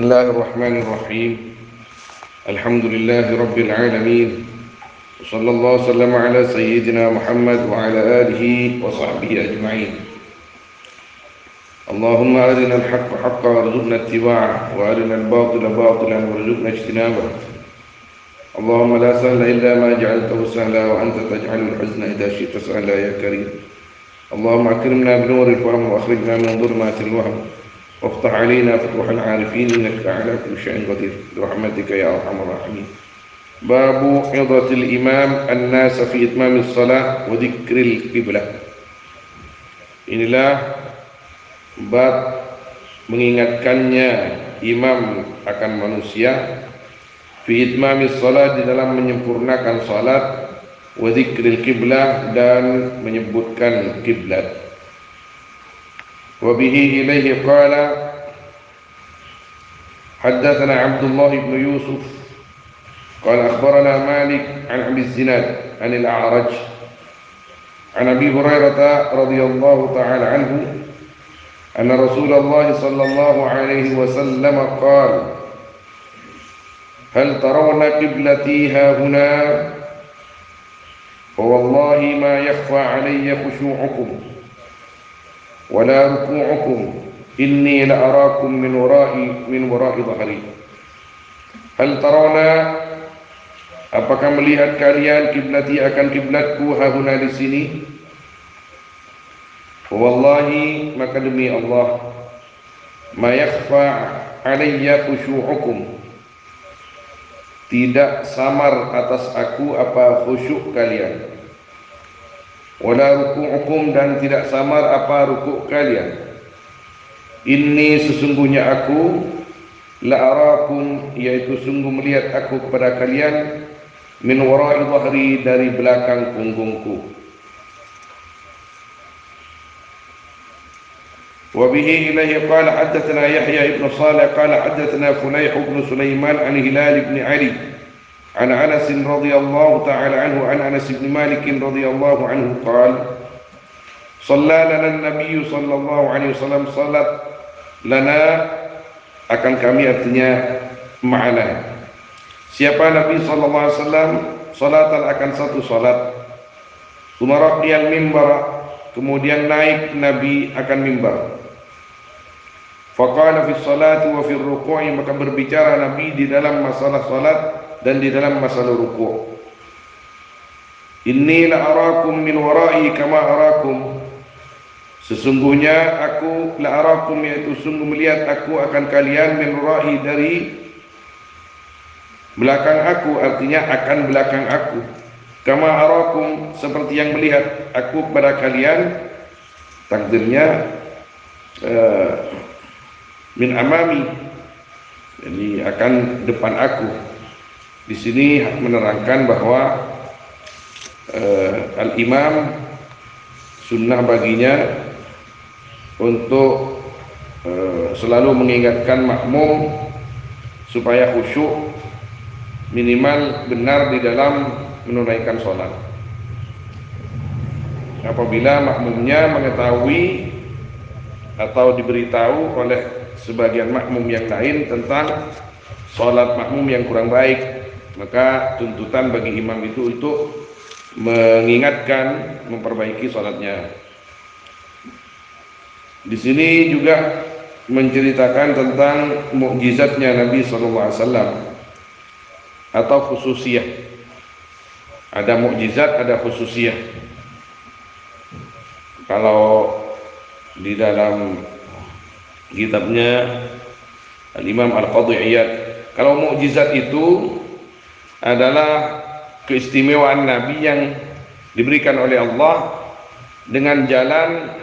الله الرحمن الرحيم. الحمد لله رب العالمين، وصلى الله وسلم على سيدنا محمد وعلى آله وصحبه أجمعين. اللهم أرنا الحق حقا وارزقنا اتباعه، وأرنا الباطل باطلا وارزقنا اجتنابه. اللهم لا سهل إلا ما جعلته سهلا، وأنت تجعل الحزن إذا شئت سهلا يا كريم. اللهم أكرمنا بنور الفهم، وأخرجنا من ظلمات الوهم، وافتح علينا فتوح العارفين، إنك على كل شيء قدير برحمتك يا أرحم الراحمين. باب عظة الإمام الناس في إتمام الصلاة وذكر القبلة. Inilah bab mengingatkannya imam akan manusia fi itmamis salat, di dalam menyempurnakan salat, wa dzikril qiblah, dan menyebutkan kiblat. Wa bihi ilaihi qala haddatsana Abdullah ibn Yusuf qala akhbarana Malik an Abi Zinad an al-A'raj an Abi Hurairah radhiyallahu ta'ala anhu anna Rasulullah sallallahu alaihi wasallam qala hal tarawna qiblati ha huna fa wallahi ma yakhfa alayya khushu'ukum wala ruku'ukum inni la arakum min wara'i dhahri. Hal tarawna, apakah melihat kalian kiblati akan kiblatku hahuna di sini? Wallahi, maka demi Allah, ma yakhfa alayya khusyu'ukum, tidak samar atas aku apa khusyuk kalian, wala ruku'ukum, dan tidak samar apa rukuk kalian. Inni, sesungguhnya aku, la arakum, yaitu sungguh melihat aku kepada kalian, min wara'i dhahri, dari belakang punggungku. Wa bihi ilaihi qala haddatsana Yahya ibn Salih qala haddatsana Fulayh ibn Sulaiman an Hilal ibn Ali عن أنس رضي الله تعالى عنه عن أنس بن مالك رضي الله عنه قال صلى لنا النبي صلى الله عليه وسلم صلاة لنا, akan kami artinya ma'ana. Siapa Nabi sallallahu alaihi wasallam salatan, akan satu salat. Sumaraqiyal mimbar, kemudian naik Nabi akan mimbar. Faqala fi salati wa fi ruku'i, maka berbicara Nabi di dalam masalah salat dan di dalam masalah ruku'. Inni la arakum min wara'i kama arakum, sesungguhnya aku, la arakum, yaitu sungguh melihat aku akan kalian, min wara'i, dari belakang aku, artinya akan belakang aku, kama arakum, seperti yang melihat aku kepada kalian, takdirnya min amami, jadi akan depan aku. Di sini menerangkan bahwa al-imam sunnah baginya untuk selalu mengingatkan makmum supaya khusyuk, minimal benar di dalam menunaikan sholat. Apabila makmumnya mengetahui atau diberitahu oleh sebagian makmum yang lain tentang sholat makmum yang kurang baik, maka tuntutan bagi imam itu untuk mengingatkan, memperbaiki sholatnya. Di sini juga menceritakan tentang mukjizatnya Nabi SAW atau khususiyah. Ada mukjizat, ada khususiyah. Kalau di dalam kitabnya Al-Imam Al-Qadhi Iyad, kalau mukjizat itu adalah keistimewaan Nabi yang diberikan oleh Allah dengan jalan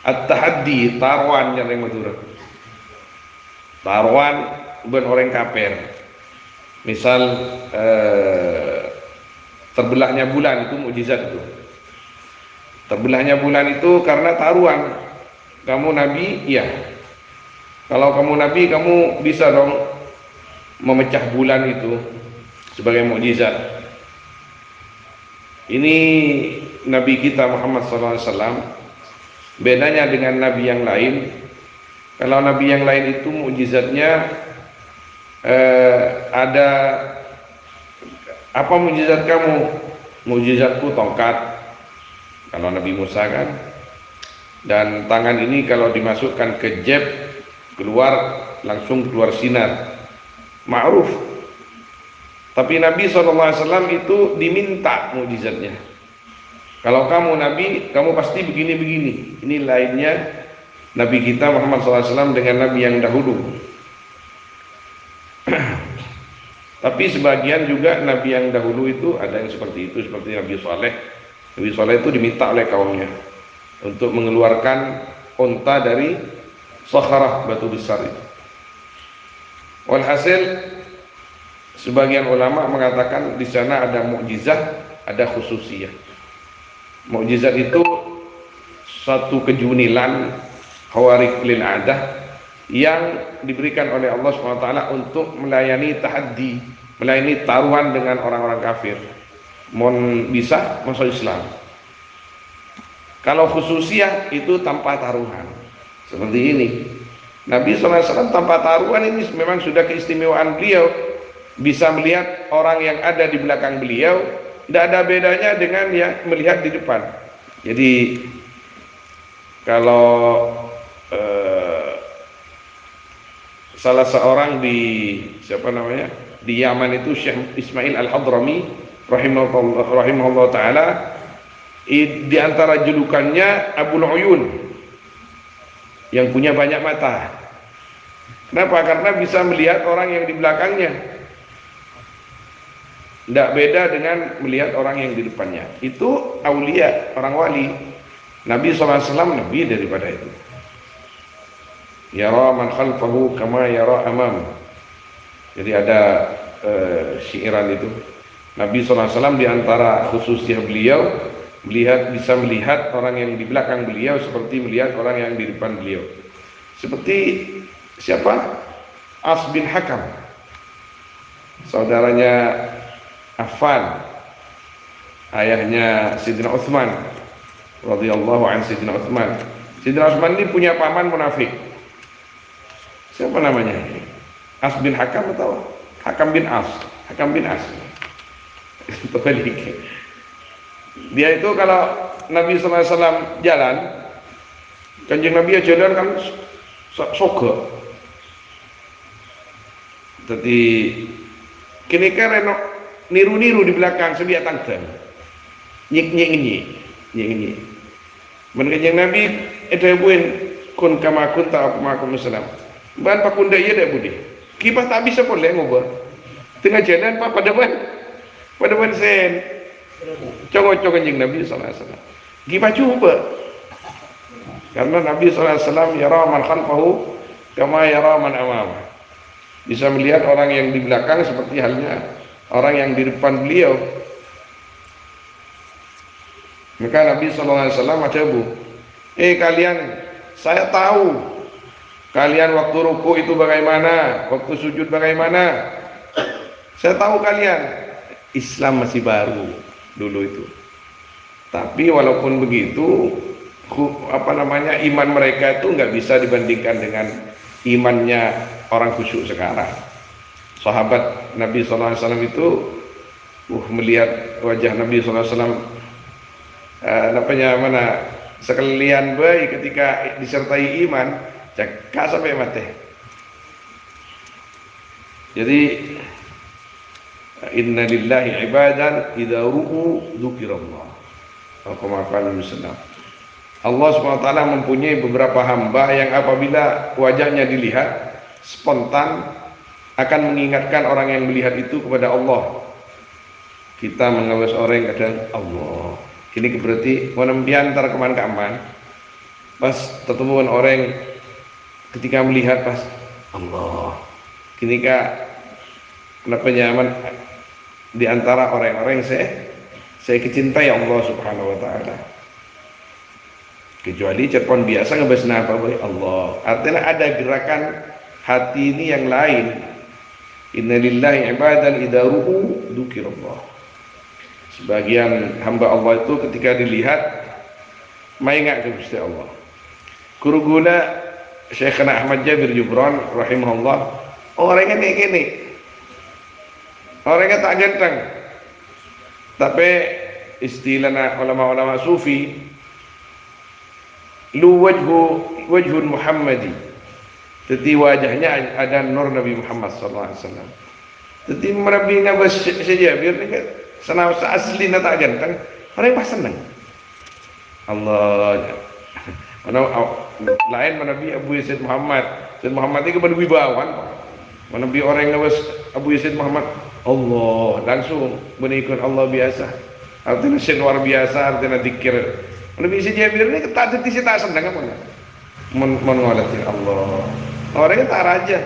at-tahaddi, taruhan yang Madura. Taruhan bukan orang kafir. Misal terbelahnya bulan, itu mukjizat itu. Terbelahnya bulan itu karena taruhan. Kamu Nabi, iya. Kalau kamu Nabi, kamu bisa dong memecah bulan itu sebagai mukjizat. Ini Nabi kita Muhammad SAW. Bedanya dengan Nabi yang lain, Kalau nabi yang lain itu mukjizatnya ada, apa mukjizat kamu? Mukjizatku tongkat, kalau Nabi Musa kan. Dan tangan ini kalau dimasukkan ke jeb, keluar, langsung keluar sinar, ma'ruf. Tapi Nabi SAW itu diminta mukjizatnya. Kalau kamu Nabi, kamu pasti begini-begini. Ini lainnya Nabi kita Muhammad SAW dengan Nabi yang dahulu. Tapi sebagian juga Nabi yang dahulu itu ada yang seperti itu, seperti Nabi Saleh. Nabi Saleh itu diminta oleh kaumnya untuk mengeluarkan unta dari sakharah, batu besar itu. Walhasil sebagian ulama mengatakan di sana ada mukjizat, ada khususiyah. Mukjizat itu satu kejunilan khawarik lil adah yang diberikan oleh Allah SWT untuk melayani tahaddi, melayani taruhan dengan orang-orang kafir. Mohon bisa masuk Islam. Kalau khususiyah itu tanpa taruhan, seperti ini. Nabi SAW tanpa taruhan ini memang sudah keistimewaan beliau. Bisa melihat orang yang ada di belakang beliau, tidak ada bedanya dengan yang melihat di depan. Jadi kalau salah seorang di di Yaman itu Syekh Ismail Al-Hadrami rahimahullah taala, di antara julukannya Abul Uyun, yang punya banyak mata. Kenapa? Karena bisa melihat orang yang di belakangnya. Tidak beda dengan melihat orang yang di depannya. Itu aulia, orang wali. Nabi SAW lebih daripada itu. Yara man khalfahu kama yara amam. Jadi ada syairan itu. Nabi SAW di antara khususnya beliau bisa melihat orang yang di belakang beliau seperti melihat orang yang di depan beliau. Seperti siapa? As bin Hakam, saudaranya Affan, ayahnya Sayyidina Utsman radhiyallahu anhu. Sayyidina Utsman ini punya paman munafik. Siapa namanya? As bin Hakam atau Hakam bin As? Hakam bin As. Dia itu kalau Nabi SAW jalan, Kanjeng Nabi jalan kan sogo. Jadi kini kan niru-niru di belakang sebiak tangten, nyik. Men Kanjeng Nabi edabuin kun kama kun ta aku makum Islam. Ban pakunda iya dak budi. Kipas tak bisa boleh ngobrol. Tengah jalan pak pada ban sen. Congok Kanjeng Nabi SAW. Gimana coba? Karena Nabi SAW yara man khalfahu kama yara man amamah. Bisa melihat orang yang di belakang seperti halnya orang yang di depan beliau. Maka Nabi SAW macabu, kalian, saya tahu kalian waktu ruku itu bagaimana, waktu sujud bagaimana. Saya tahu kalian. Islam masih baru dulu itu. Tapi walaupun begitu, iman mereka itu nggak bisa dibandingkan dengan imannya orang khusyuk sekarang. Sahabat Nabi SAW itu melihat wajah Nabi SAW sekalian baik ketika disertai iman, cekak sampai mati. Jadi inna lillahi ibadan idza ru'u dzukirallah. Allah SWT mempunyai beberapa hamba yang apabila wajahnya dilihat spontan akan mengingatkan orang yang melihat itu kepada Allah. Kita mengawas orang kadang Allah. Ini berarti menambiantar keman-keman. Pas ketemu orang ketika melihat pas Allah. Kini kenapa nyaman di antara orang-orang saya kecintai Allah Subhanahu wa taala. Kecuali cerpon biasa ngebahas apa boy Allah. Artinya ada gerakan hati ini yang lain. Innalillahi ibadan idza ru'u dzukirallah. Sebagian hamba Allah itu ketika dilihat maingat ke Gusti Allah. Kurugula Syekhna Ahmad Jabir Jubran rahimahullah, orangnya kayak gini, orangnya tak ganteng, tapi istilah ulama-ulama sufi, lu wajhun Muhammadi, jadi wajahnya ada nur Nabi Muhammad sallallahu alaihi wasallam. Jadi merabinya saja biar senang asli tak ganteng, orang pas senang. Allah, mana lain Nabi Abu Yazid Muhammad. Said Muhammad ini kepada wibawan. Nabi orang yang Abu Yazid Muhammad, Allah langsung menikun Allah biasa. Artinya luar biasa, artinya dikir. Nabi Jabir ini tak jadi tak senang apa? Mengolatin Allah. Orangnya tak raja.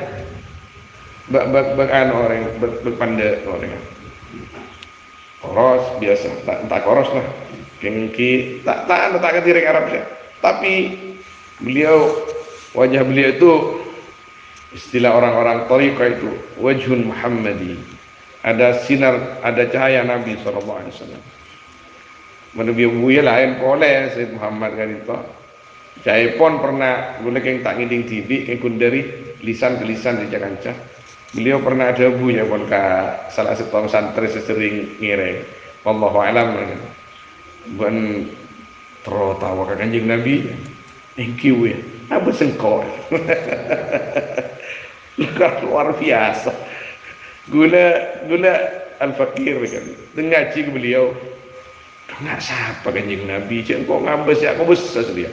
Bakan orang berpanda orang. Koros biasa, tak koros lah. Kengki tak ketirik Arab ya. Tapi beliau, wajah beliau itu istilah orang-orang thariqah itu wajhun Muhammadi, ada sinar, ada cahaya Nabi SAW. Menurut buya lain boleh Said Muhammad kan itu cahaya pun pernah boleh yang tak ngiding TV yang kundari lisan ke lisan di Jakarta. Beliau pernah ada buya pun ke salah satu santri sesering ngireng wallahu alam bukan tertawa ke kanjeng Nabi. Thank you ya. Apa sengkor? Luar biasa. Gula al-fakir kan. Dengaji ke beliau. Nggak siapa kanjeng Nabi. Cik kau ngambes ya, kau besar dia.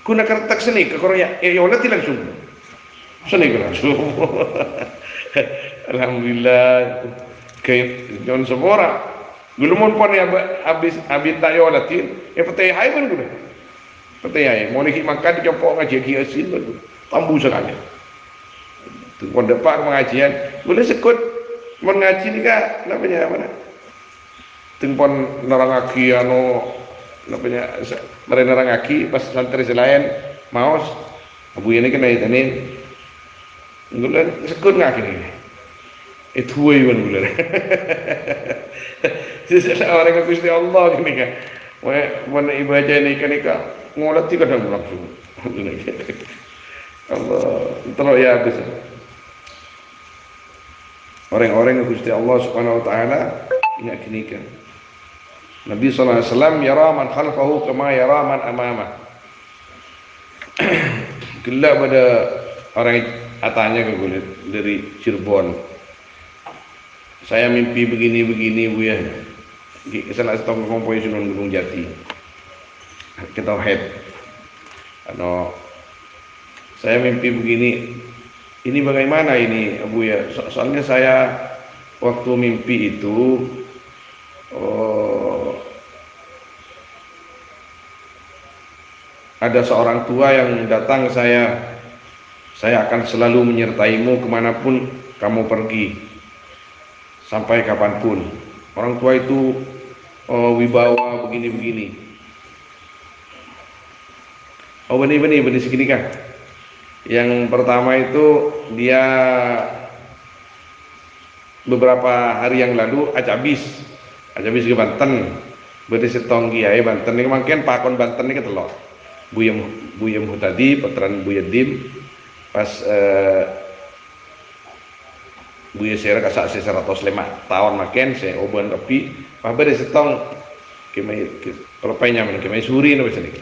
Guna kertak seni ke Korea. Ya Allah langsung. Seni ke langsung. Alhamdulillah. Kayak jangan semua orang. Gula mon pon ya habis tak yolatin. Petai hai pun gula. Petai hai. Mau nikih makan dicopok ngaji asin tu. Tambu sekali. Tu pon depan pengajian. Boleh sekut mengaji ni kan namanya mana? Pon nerangaki namanya mereka nerangaki pas santri selain maos abu ini kena itanin gula sekut ngaki ni itu iwan gula sisa orang yang Gusti Allah ni kan mana ibadah ni kan ngolat tiga dalam langsung Allah terlalu ya habis orang-orang yang Gusti Allah Subhanahu Wa Taala ingat kini kan Nabi SAW yara man khalfahu kama yara man amamah. Gelap pada orang atanya ke kulit dari Cirebon. Saya mimpi begini Bu ya. Salah satu kompoi Sunan Gunung Jati. Kita head. Saya mimpi begini. Ini bagaimana ini Bu ya? Soalnya saya waktu mimpi itu ada seorang tua yang datang saya akan selalu menyertaimu kemanapun kamu pergi sampai kapanpun. Orang tua itu wibawa begini-begini. Benih segini kan. Yang pertama itu dia beberapa hari yang lalu acabis ke Banten. Berarti setong kiai Banten ini mungkin pakon Banten ini ketelok. Buyem tadi Petran Buyedim pas Buya Sera kasak 105 tahun makin saya oban tapi apa beri setong kemai perpainya men kemai suri no sini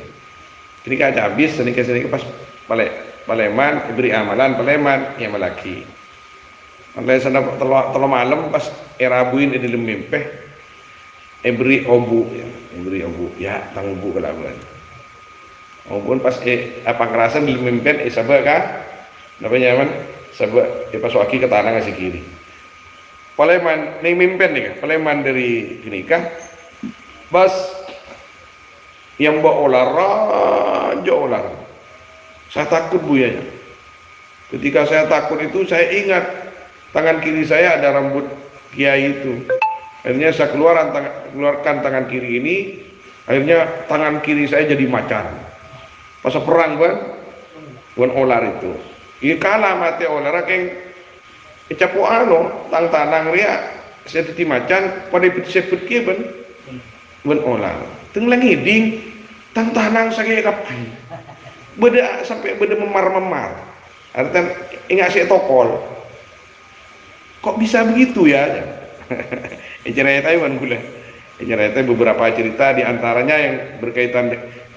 kini kan habis sini pas Paleman beri amalan Paleman yang melaki mulai sana telo malam pas erabuin di dalam mimpi beri obu ya tang obu kelabuan maupun pas apa ngerasan di mimpi sabak kah namanya man sabak pas waki ke tanah ngasih kiri Paleman nih mimpi nih kan Paleman dari gini kah bas yang bawa olar saya takut buyanya ketika saya takut itu saya ingat tangan kiri saya ada rambut kiai itu akhirnya saya keluarkan tangan kiri ini akhirnya tangan kiri saya jadi macan pas perang bukan olar itu ini kalah mati olar keng capu tang tanang ria saya titi macan pada sebut kia bukan olar tenglang hiding tang tanang saya kapan beda sampai beda memar Artinya ingat saya tokol. Kok bisa begitu ya? Cerita Iwan gula. Cerita beberapa cerita di antaranya yang berkaitan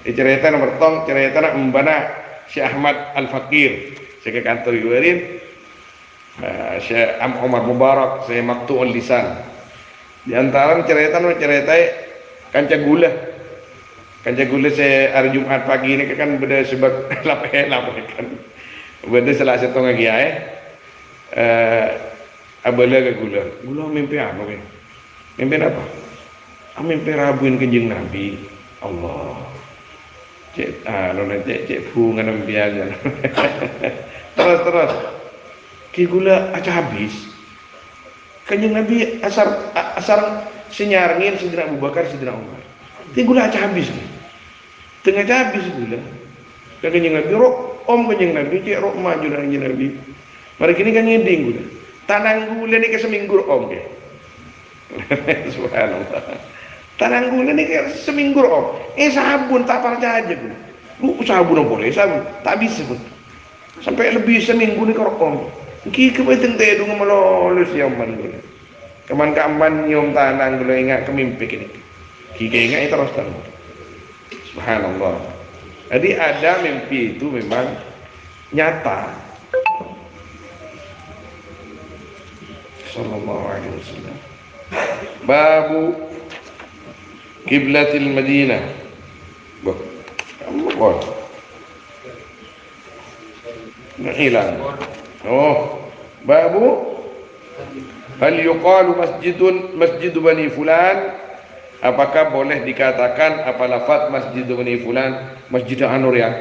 cerita nomor tong cerita nak membana Syekh Ahmad Al-Fakir. Saya ke kantor Iwarin. Syekh Omar Mubarak, saya Maktu'ul Lisan. Di antara cerita kanca gula. Kanca gula saya hari Jumat pagi ini kan beda sebab lapeh kan. Beda salah satu lagi abala ke gula. Gula mimpi apa ke? Mimpi apa? Mimpi rabuin kanjeng Nabi. Allah. Cek cek bunga nampian. Terus. Ki gula aca habis. Kanjeng Nabi asar senyarngin Sidina Abu Bakar, Sidina Umar. Ki gula aca habis. Tengah habis gula. Kanjeng Nabi kanjeng Nabi cek rok maju kanjeng Nabi. Mari kini kan nyeding gula. Tanang gula ni ke seminggu om ke. Subhanallah. Tanang gula ni ke seminggu om. Sabun tak percaya aja gula. Sabun boleh, sabun tak bisa pun. Sampai lebih seminggu ni kerok om. Ki kebetulan teh dong melolus yang man gula. Kaman nyom tanang gula ingat kemimpi kini. Ki ingat terus kan. Subhanallah. Jadi ada mimpi itu memang nyata. Sallallahu alaihi wasallam. Babu Qiblatil Madinah. Bon. Hilang. Babu hal yuqalu masjid Bani Fulan. Apakah boleh dikatakan apa lafaz Masjid Bani Fulan Masjid Anur ya?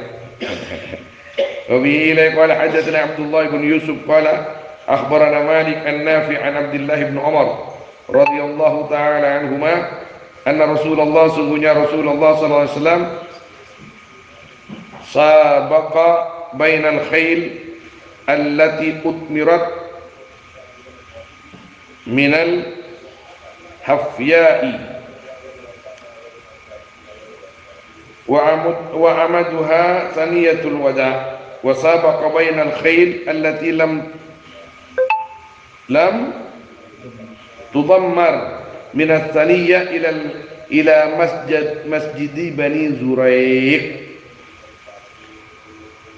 Wa bihi la qala hadatsana Abdullah bin Yusuf qala أخبرنا مالك النافع عن عبد الله بن عمر رضي الله تعالى عنهما أن رسول الله sungguhnya Rasulullah صلى الله عليه وسلم سابق بين الخيل التي أثمرت من الحفياء وعمدها ثنية الوداع وسابق بين الخيل التي لم تضمر من الثنية إلى مسجد بني زريق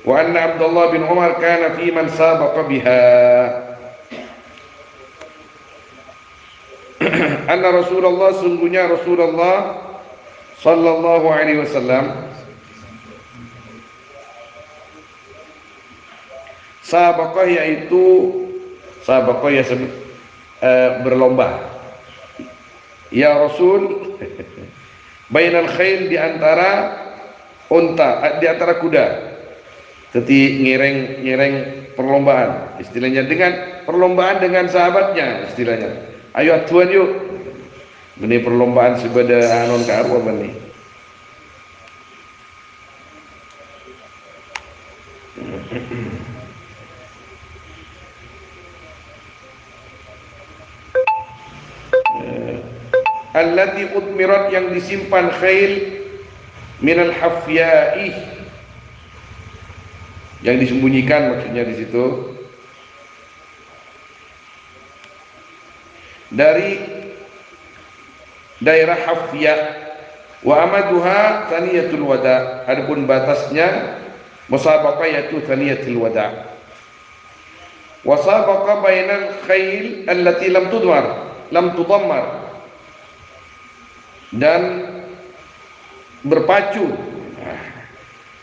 وأن عبد الله بن عمر كان في من سابق بها أن رسول الله sungguhnya Rasulullah sallallahu alaihi wasallam sabaqah yaitu sabaqah ya berlomba ya Rasul bainal khail di antara unta di antara kuda jadi ngireng perlombaan istilahnya dengan perlombaan dengan sahabatnya istilahnya ayo tuan yuk ini perlombaan sebeda anon karo bani allati udmirat yang disimpan khail minal hafya'i yang disembunyikan maksudnya di situ dari daerah Hafya wa amaduha thaniyatul wada adapun batasnya musabaqah yaitu thaniyatul wada wa sabaqa bainal khail allati lam tudammar dan berpacu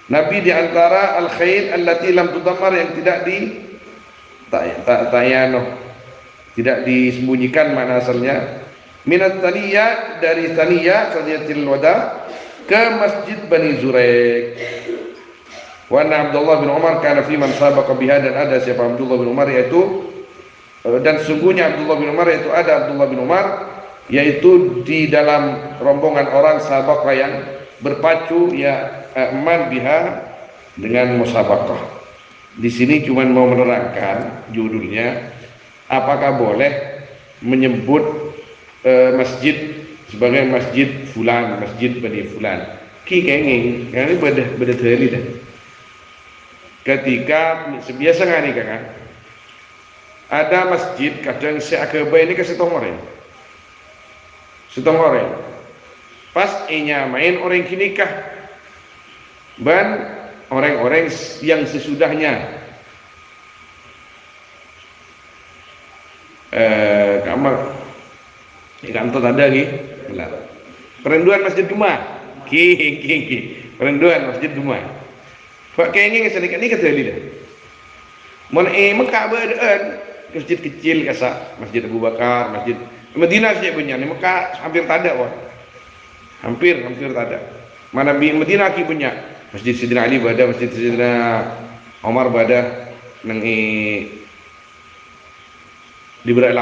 Nabi di antara al-khail allati lam tudammar yang tidak tidak disembunyikan mana asalnya minat taniyah dari Thaniyatil Wada ke Masjid Bani Zuraiq wa anna Abdullah bin Umar kana fi man sabaqa biha dan ada siapa Abdullah bin Umar yaitu dan sungguhnya Abdullah bin Umar yaitu ada Abdullah bin Umar yaitu di dalam rombongan orang sahabat yang berpacu ya man biha dengan musabaqah. Di sini cuma mau menerangkan judulnya apakah boleh menyebut masjid sebagai masjid fulan, masjid Bani Fulan. Ki kenging, ini beda teli dah. ketika biasa ngani kan ada masjid kadang seagaba ini ke setongore pas inya main orang kinikah ban orang-orang yang sesudahnya kamar kantor ada lagi perenduan masjid Gema perenduan masjid Gema Pak kayaknya sedikit ni kata dia. Mon Mekah berada masjid kecil kasa, Masjid Abu Bakar, Masjid Madinah saja punya. Ni Mekah hampir tak ada pun. Hampir tak ada. Mana Madinah ki punya. Masjid Sidina Ali berada, Masjid Sidina Omar berada nang di Berai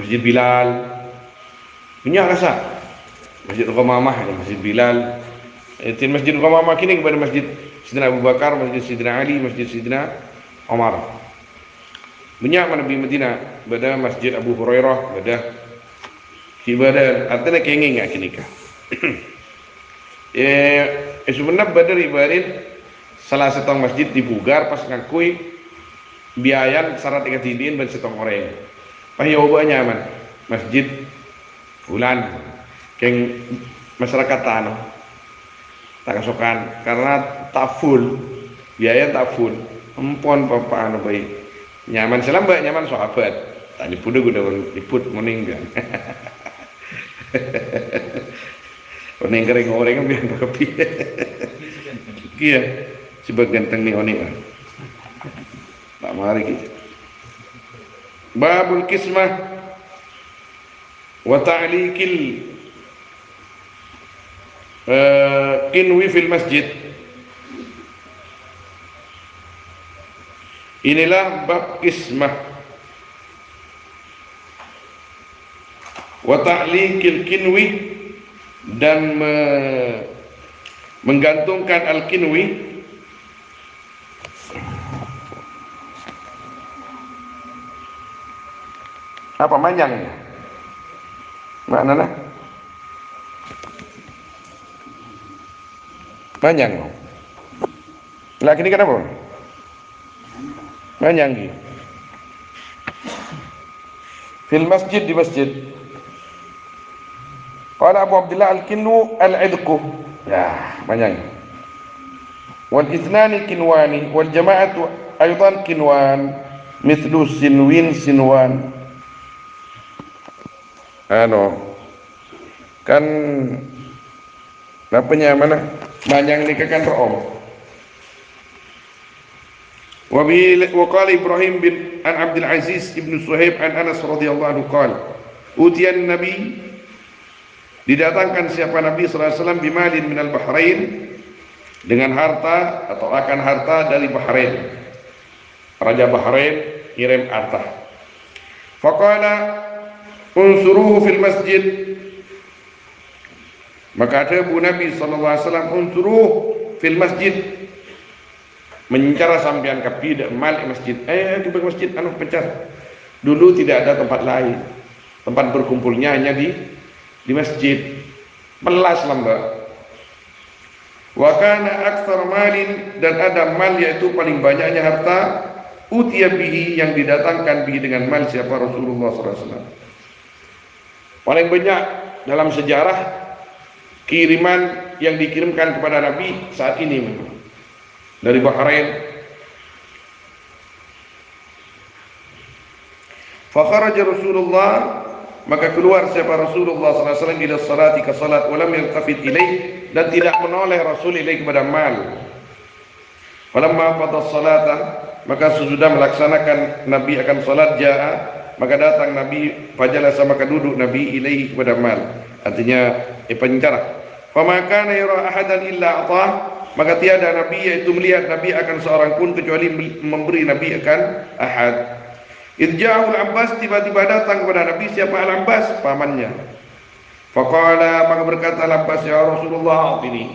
Masjid Bilal punya kasa. Masjid Qamamah, Masjid Bilal. Itu Masjid Qamamah kini kepada Masjid Sidina Abu Bakar, Masjid Sidina Ali, Masjid Sidina Omar. Banyak mana di Madinah, pada Masjid Abu Hurairah, pada ibadah artinya kenging enggak kini kah. Sebenarnya pada ibarat salah satu masjid di Bugar pas ngakui biayan syarat ikat tidin dan setong orang. Pahiyobanya man Masjid Bulan keng masyarakat tanah tak kesokan karena tak full biaya tak full empon papa anu baik nyaman selamba nyaman sahabat tak liput gue liput morning biar morning kering orang biar kopi iya sebab ganteng nih oning tak mari kita babul kismah wa ta'liqil kinwi fil masjid. Inilah bab kismah wa ta'liqil kinwi dan menggantungkan al-kinwi apa manjangnya maknanya manjang lagi ini kenapa manjang gitu fil masjid di masjid qala Abu Abdullah al-kinwu al-idqu ya manjang wal ithnani kinwani wal jama'atu aydan kinwan mithlu sinwan kan napanya mana manjang nikah kan ro'om wa qala Ibrahim bin an Abdul Aziz ibn Suhaib an Anas radhiyallahu anhu qala utiyan nabi didatangkan siapa Nabi sallallahu alaihi wasallam bimalin minal Bahrain dengan harta atau akan harta dari Bahrain Raja Bahrain kirim harta faqala unsuruhu fil masjid maka ada Bu Nabi SAW unsuruh fil masjid mencara sampean kapi mal masjid ke masjid anu pencar dulu tidak ada tempat lain tempat berkumpulnya hanya di masjid melas lamba wa kana aktsar malin dan ada mal yaitu paling banyaknya harta utiya bihi yang didatangkan bihi dengan mal siapa Rasulullah SAW paling banyak dalam sejarah kiriman yang dikirimkan kepada Nabi saat ini memang dari Bahrain. Fakharaja Rasulullah maka keluar siapa Rasulullah SAW ila salati ke salat walam yaltafit ilaih dan tidak menoleh Rasul ilaih kepada mal. Falamma qada salata maka sesudah melaksanakan Nabi akan salat jaa maka datang Nabi fajalasa maka duduk Nabi ilaih kepada mal artinya pencara famakana yara ahadan illa atah maka tiada Nabi yaitu melihat Nabi akan seorang pun kecuali memberi Nabi akan ahad idja'ul Abbas tiba-tiba datang kepada Nabi siapa Al-Abbas pamannya faqala maka berkata Al-Abbas ya Rasulullah atini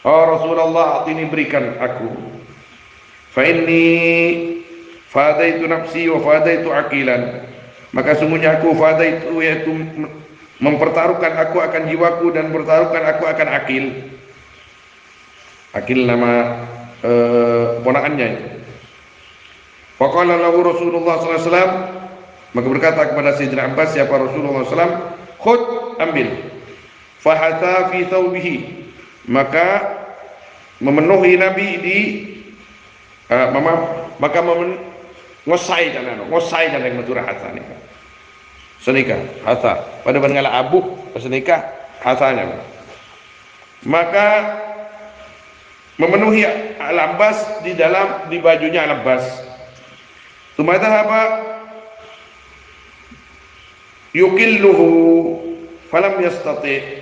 oh Rasulullah atini berikan aku fa inni fadaitu nafsi wa fadaitu aqilan maka sungguhnya aku fadaitu yaitu mempertaruhkan aku akan jiwaku dan mempertaruhkan aku akan akil nama ponakannya itu. Faqala lahu Rasulullah sallallahu alaihi wasallam, maka berkata kepada Sayyidina Abbas, siapa Rasulullah SAW, khud, ambil. Fahata fi thawbihi, maka memenuhi Nabi di ngosai dan yang maturah hata ni. Senikah hata pada bangala abu senikah hatanya. Maka memenuhi Al-Abbas di bajunya Al-Abbas. Tumadhaba yukilluhu falam yastati.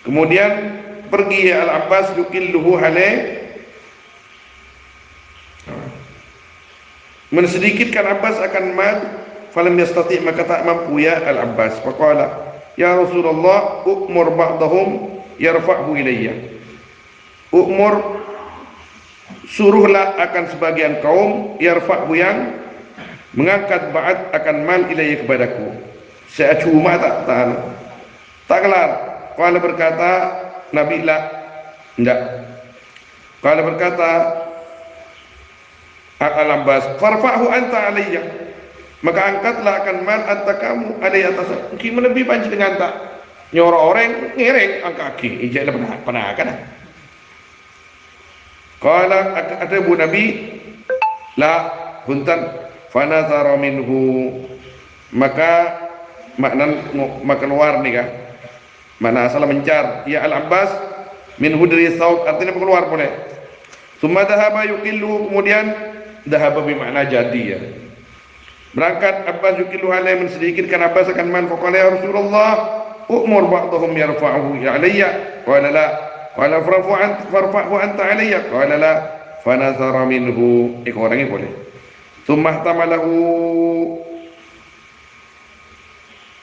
Kemudian pergi Al-Abbas yukilluhu hale mensedikitkan Abbas akan mal, falam yastati, maka tak mampu ya Al-Abbas. Faqala ya Rasulullah umur ba'dahum yarfa'hu ilayya. Umur, suruhlah akan sebagian kaum yarfa'hu yang mengangkat ba'd akan mal ilayya kepadaku. Saya cuma tak kelar. Qala berkata Nabi la, enggak. Qala berkata Al-Abbas, farfa'hu anta alayya, maka angkatlah akan mal anta kamu alayya atas. Gimana lebih panci dengan tak nyoro orang ngereng angkat kaki ijak pernah kan. Qala ada bu Nabi la huntan fanazara minhu, maka makan war nih kan, mana asal mencar ya Al-Abbas minhu dari saud, artinya keluar boleh. Summa dhahaba yuqillu, kemudian dhahaba bermakna jadi ya, berangkat Abbas yuqillu alai, mensedikitkan Abbas akan man. Faqala ya Rasulullah umur ba'dahum yarfa'uhu alayya. Qala la. Qala farfa'hu anta alayya. Qala la. Fanazara minhu, orangnya boleh. Summa ihtamalahu,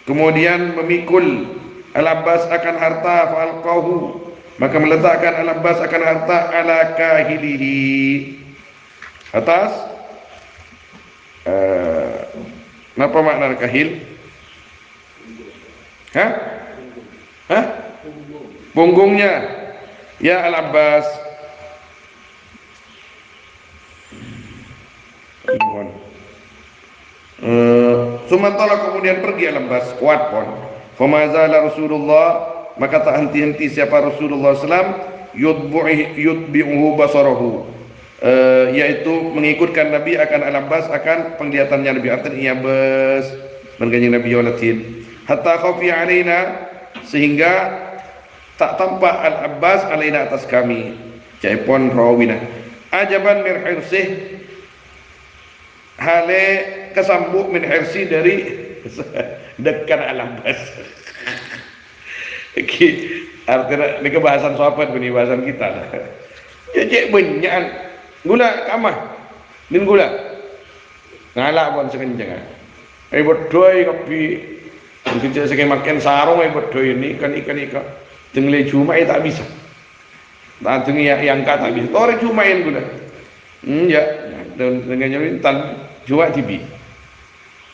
kemudian memikul Al-Abbas akan harta, fa'alqahu, maka meletakkan Al-Abbas akan harta ala kahilihi, atas apa makna kahil? Punggungnya ya Al-Abbas. Sumantala, kemudian pergi Al-Abbas, kuat pun. Famazala Rasulullah, maka tak henti-henti siapa Rasulullah SAW yutbi'uhu basarahu, yaitu mengikutkan Nabi akan Al-Abbas akan penglihatannya Nabi, artinya ia bes mengganyang Nabi walatin hatta khafi alaina, sehingga tak tampak Al-Abbas alaina atas kami. Jaipon rawina ajaban min hirsih, hale kesambuk min hirsi dari dekat Al-Abbas. Artinya ini kebahasan sahabat, ini bahasan kita. Ya cek banyak gula kamah din gula ngalak pun sekencang. Berdoi kopi mungkin saya sekali makan sarung berdoi ini kan ikan tengle cuma tak bisa. Tak tengi yang tak bisa. Tore cuma yang gula. Ya dengan nyamin tan jual tibi.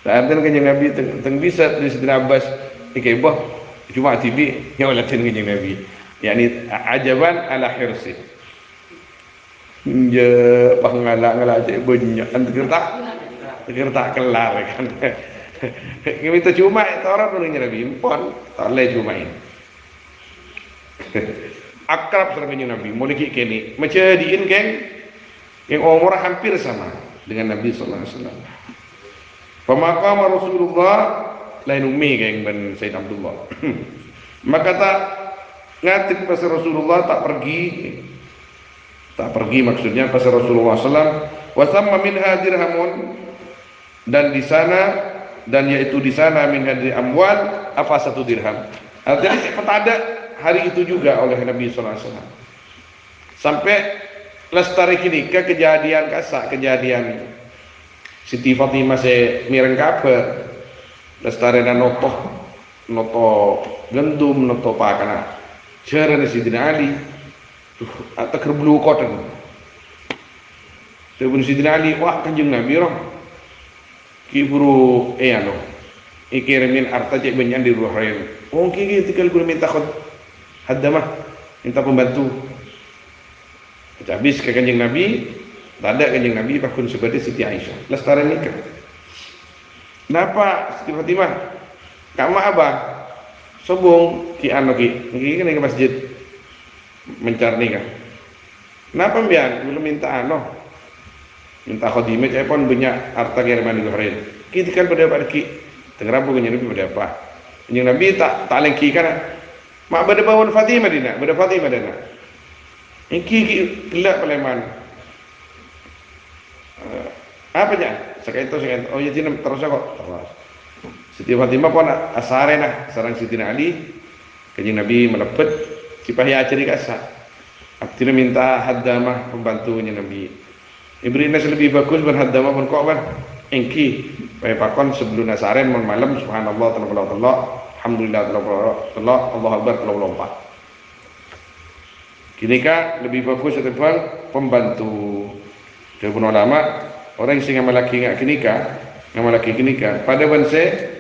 Artinya kanjeng Nabi teng bisa dari Sayyidina Abbas ikai bah cuma tibi yang olatin kanjeng Nabi, yakni ajaban ala hirsi. Je pangalak-ngalak cek banyak kan tak kelar kan. Kita cuma orang nurnya Nabi impon tak leh cuma ini. Akrab dengan Nabi, mulai kini macam diin geng yang umur hampir sama dengan Nabi sallallahu alaihi wasallam. Pemakaman Rasulullah lain umi geng ben Sayyid Abdullah. Maka tak ngatik pasal Rasulullah, tak pergi maksudnya pasal Rasulullah SAW. Wasamma min dirhamun, dan di sana, dan yaitu di sana min hadir amwal apa 1 dirham. Artinya ada hari itu juga oleh Nabi SAW. Sampai lestari kini ke kejadian kasak, kejadian Siti Fatimah se mireng kabar lestari dan noto gendum noto pakana jarane Sidina Ali atau kerblu koten sebelum Sidina Ali wah kanjeng Nabi roh kiburu ano ikirimin arta cek banyak di ruhain kiki tinggal guru minta khod haddamah minta pembantu habis ke Kanjeng Nabi, tak ada Kanjeng Nabi pakun seperti Siti Aisyah. Lestari nikah. Kenapa Siti Fatimah? Kak mak abah sobong ki anu ki kan ke masjid mencari nikah. Kenapa mbian? Belum minta anu. Minta khadimah saya pun banyak harta kiriman di Bahrain. Kita kan pada pada ki. Tengerapu Kanjeng Nabi pada apa? Kanjeng Nabi tak lengki kan. Mak pada bawaan Fatimah dina, pada Fatimah dina. Ki gelap paleman. Apa nya? Sekai itu. Oh ya tina terus kok. Terus. Siti Fatimah pun asare nah sarang Siti Ali. Kanjeng Nabi melepet sipah ya ciri kasa. Abdina minta haddamah pembantunya Nabi. Ibrina lebih bagus berhaddamah pun kok ban. Engki bae pakon sebelum nasaren mon malam subhanallah tallallahu alhamdulillah tallallahu Allahu akbar tallallahu. Kini kah lebih bagus atau pembantu. Jawabun ulama orang sing ngamalaki ngak kini kah ngamalaki kini kah pada banse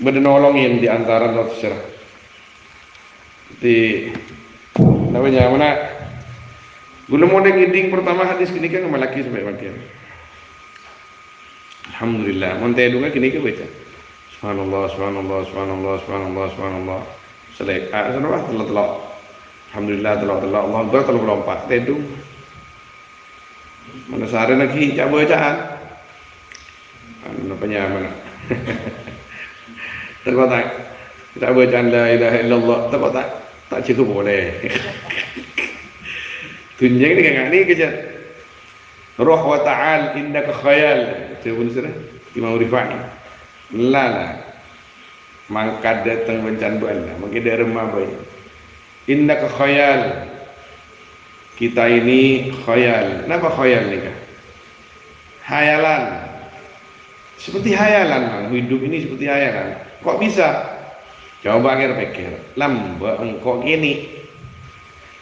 bernolongin di antara not serah. Di namanya mana? Gula mau ngiding pertama hadis kini kah ngamalaki sampai makin. Alhamdulillah. Monte dunga kini kah baca. Subhanallah subhanallah subhanallah subhanallah subhanallah. Selek. Subhanallah telak. Alhamdulillah telah Allah Akbar kalau melompat tedung mana sehari lagi cak bacaan apa mana terkotak kita bacaan la ilaha illallah terkotak tak cukup boleh tunjang ini kayak ni kejat roh wa ta'al indaka khayal itu pun sudah Imam Rifai lala mangkat datang bencan buana mungkin dari rumah bayi innaka khayal kita ini khayal. Kenapa khayal nih kak? Hayalan seperti hayalan hidup ini seperti hayalan kok bisa? Coba pikir lamba engkau gini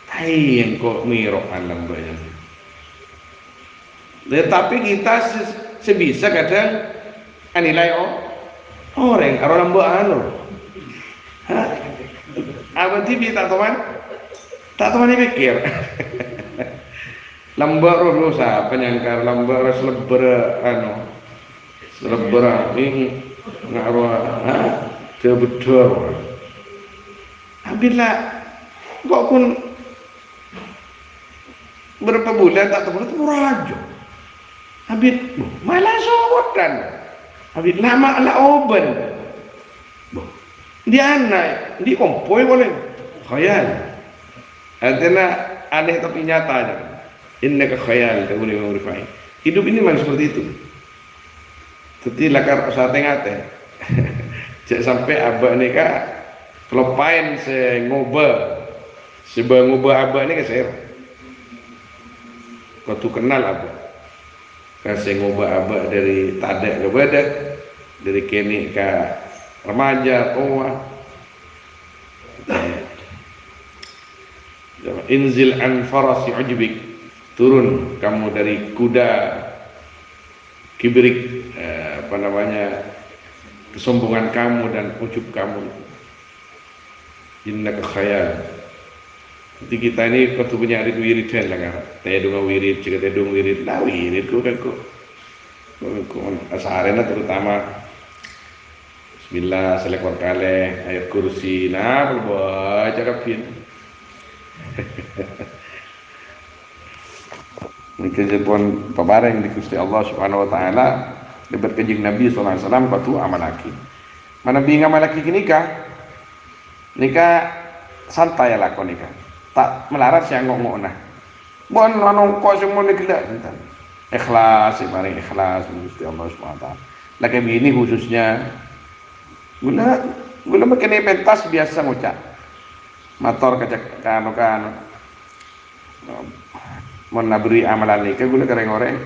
hai engkau mirokan lambanya tetapi kita sebisa kadang anilai orang karo lamba anu apa tibi tak teman pikir lambat rusa penyangkar lambat selebera anu selebera ini ngaruh sebetulnya bila kok pun berapa bulan tak teman itu rajo habis malah sobotan habis lama ala oben dia anak di kompoi boleh khayal artinya aneh tapi nyata aja innaka khayal kata Imam Rifai hidup ini memang seperti itu jadi lakar sate ngate cek sampai abah ni kak kelepain se ngoba seba ngoba abah ni keser kau tu kenal abah kasih ngoba abah dari tada ke badak dari kini ke remaja tua inzil an farasi ujbik turun kamu dari kuda kibrik apa namanya kesombongan kamu dan ujub kamu innaka khayal jadi kita ini kudu punya wiridan lah kan tedung wirid juga tedung wirid lah wirid ku kan ku asarena terutama bismillah selekor kale ayat kursi nah berbaca kapin ini kejadian pebareng di Gusti Allah Subhanahu wa taala debat kanjeng Nabi sallallahu alaihi wasallam batu amalaki mana binga malaki nikah santai lakon nikah tak melarat siang ngomong nah bon anu kok semua nikah entar ikhlas mari ikhlas Gusti Allah Subhanahu wa taala lagi begini khususnya gula makin pentas biasa ngucap motor kacak kanu menabri amalan nikah gula goreng-goreng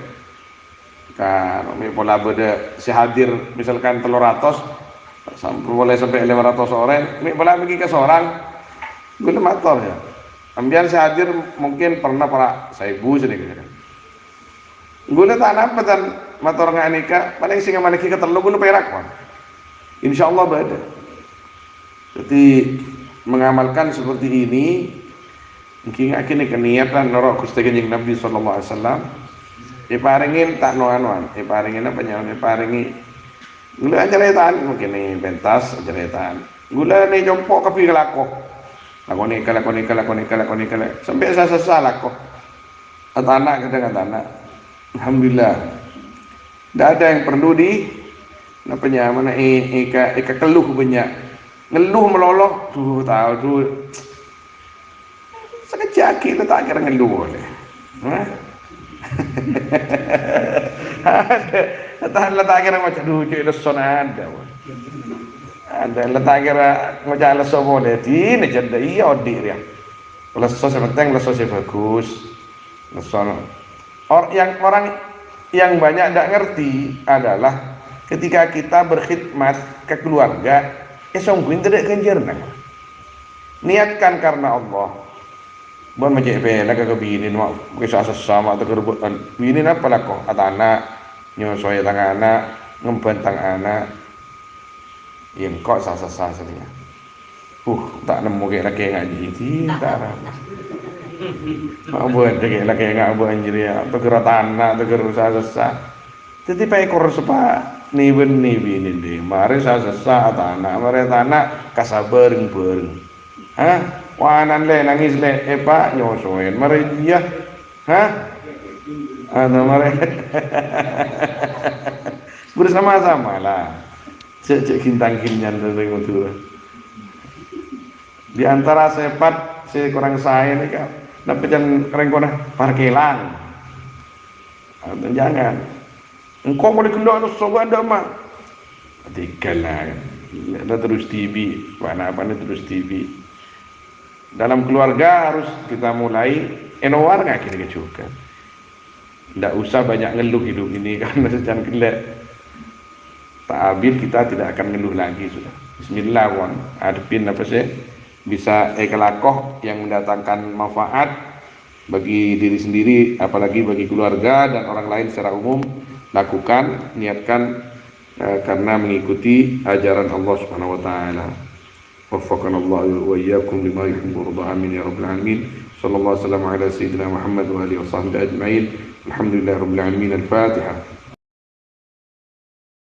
kan pola beda sehadir misalkan 300 boleh sampai 500 orang pola pergi ke seorang gula motor ya ambian sehadir mungkin pernah para 1000 sedikit gula tak apa dan motor nggak nikah paling singa maliki ketelu gula perak kan insyaallah beda jadi mengamalkan seperti ini Mungkin akhirnya keniatan norok Gusti Kanjeng Nabi sallallahu alaihi wasallam. Diparingin tak noan-noan, diparingin apa nyawa, diparingi gula ceretan mungkin nih pentas ceretan. Gula nih jompok kapi kelako. Lakoni sampai sasa lako. Atana kata anak. Alhamdulillah. Tidak ada yang perlu di apa mana eka keluh banyak. Ngeluh meloloh tuh tahu tuh. Sekejap kita tak kira ngeluh boleh. Ada letak kira macam lucu leson ada letak kira macam leson boleh ini jadi iya odik dia leson sepenting leson bagus leson orang yang banyak tidak ngerti adalah ketika kita berkhidmat ke keluarga sungguhin tidak ganjaran niatkan karena Allah. Bukan macam bela ke bini mak kisah sesama atau kerebutan bini apa lah kok atau anak nyosoy tangan anak ngembentang anak yang kok sah sebenarnya tak nemu kayak laki ngaji tak ada mak buat kayak laki nggak buat anjir ya atau gerak tanah atau gerak sah jadi pekor sepa nih bini deh mari sah atau anak mari anak kasabar bareng wanan le nangis le pak nyosoin mari dia atau mari bersama-sama lah cek kintang kinyan dari mutu di antara sepat si kurang saya nih kan dapat jangan keren kona parkelang atau jangan engkau boleh keluar terus sobat ada mah tiga lah ada terus TV mana terus TV. Dalam keluarga harus kita mulai enowar nggak kira juga. Tidak usah banyak ngeluh hidup ini karena sejan gelap. Ta'abil kita tidak akan ngeluh lagi sudah. Bismillah wan. Adepin apa sih? Bisa ekalakoh yang mendatangkan manfaat bagi diri sendiri, apalagi bagi keluarga dan orang lain secara umum. Lakukan, niatkan karena mengikuti ajaran Allah Subhanahu Wa Taala. وفقنا الله وإياكم لما يحب ويرضى آمين يا رب العالمين صلى الله وسلم على سيدنا محمد وآله وصحبه أجمعين الحمد لله رب العالمين الفاتحة